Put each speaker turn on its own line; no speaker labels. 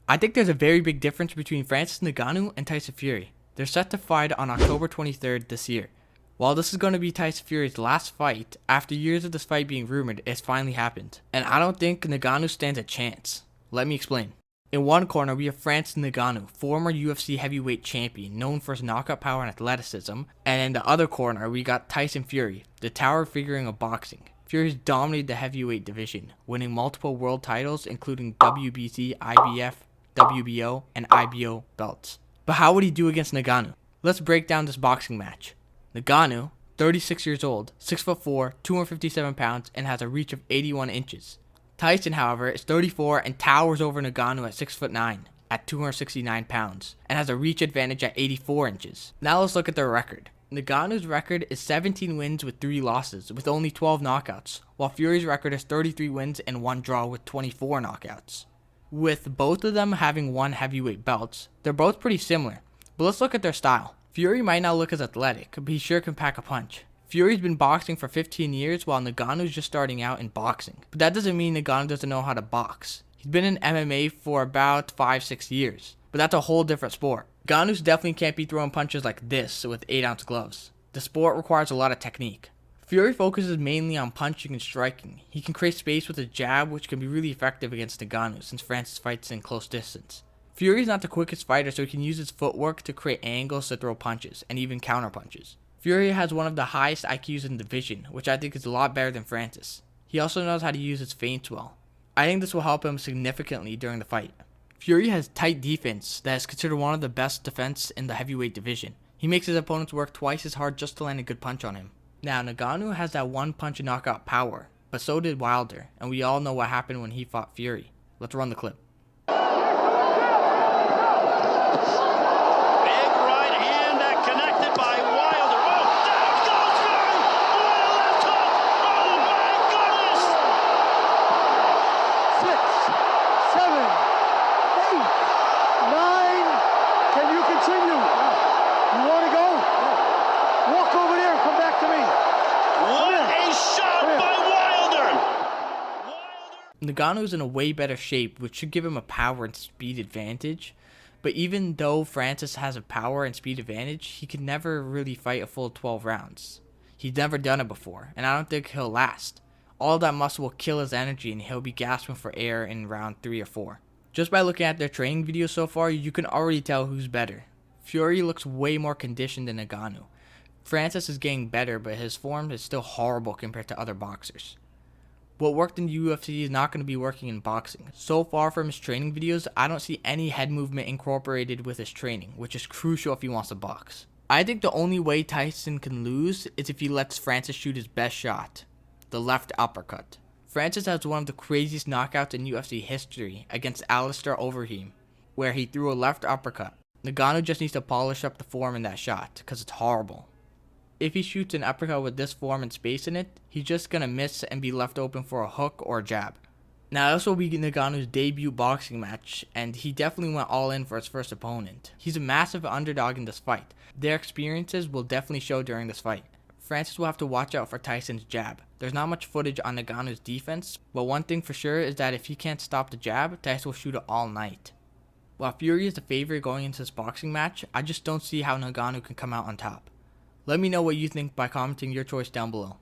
I think there's a very big difference between Francis Ngannou and Tyson Fury. They're set to fight on October 23rd this year. While this is going to be Tyson Fury's last fight, after years of this fight being rumored, it's finally happened. And I don't think Ngannou stands a chance. Let me explain. In one corner, we have Francis Ngannou, former UFC heavyweight champion, known for his knockout power and athleticism. And in the other corner, we got Tyson Fury, the tower figuring of boxing. Fury's dominated the heavyweight division, winning multiple world titles, including WBC, IBF, WBO, and IBO belts. But how would he do against Ngannou? Let's break down this boxing match. Ngannou, 36 years old, 6'4", 257 pounds, and has a reach of 81 inches. Tyson, however, is 34 and towers over Ngannou at 6'9", at 269 pounds, and has a reach advantage at 84 inches. Now let's look at their record. Ngannou's record is 17 wins with 3 losses, with only 12 knockouts, while Fury's record is 33 wins and 1 draw with 24 knockouts. With both of them having won heavyweight belts, they're both pretty similar, but let's look at their style. Fury might not look as athletic, but he sure can pack a punch. Fury's been boxing for 15 years while Ngannou's just starting out in boxing. But that doesn't mean Ngannou doesn't know how to box. He's been in MMA for about 5-6 years, but that's a whole different sport. Ngannou's definitely can't be throwing punches like this with 8-ounce gloves. The sport requires a lot of technique. Fury focuses mainly on punching and striking. He can create space with a jab, which can be really effective against Ngannou since Francis fights in close distance. Fury's not the quickest fighter, so he can use his footwork to create angles to throw punches, and even counter punches. Fury has one of the highest IQs in the division, which I think is a lot better than Francis. He also knows how to use his feints well. I think this will help him significantly during the fight. Fury has tight defense that is considered one of the best defense in the heavyweight division. He makes his opponents work twice as hard just to land a good punch on him. Now, Ngannou has that one punch and knockout power, but so did Wilder, and we all know what happened when he fought Fury. Let's run the clip. Ngannou's in a way better shape, which should give him a power and speed advantage. But even though Francis has a power and speed advantage, he can never really fight a full 12 rounds. He's never done it before, and I don't think he'll last. All that muscle will kill his energy and he'll be gasping for air in round 3 or 4. Just by looking at their training videos so far, you can already tell who's better. Fury looks way more conditioned than Ngannou. Francis is getting better, but his form is still horrible compared to other boxers. What worked in UFC is not going to be working in boxing. So far from his training videos, I don't see any head movement incorporated with his training, which is crucial if he wants to box. I think the only way Tyson can lose is if he lets Francis shoot his best shot, the left uppercut. Francis has one of the craziest knockouts in UFC history against Alistair Overeem, where he threw a left uppercut. Ngannou just needs to polish up the form in that shot, because it's horrible. If he shoots an uppercut with this form and space in it, he's just going to miss and be left open for a hook or a jab. Now this will be Ngannou's debut boxing match, and he definitely went all in for his first opponent. He's a massive underdog in this fight. Their experiences will definitely show during this fight. Francis will have to watch out for Tyson's jab. There's not much footage on Ngannou's defense, but one thing for sure is that if he can't stop the jab, Tyson will shoot it all night. While Fury is the favorite going into this boxing match, I just don't see how Ngannou can come out on top. Let me know what you think by commenting your choice down below.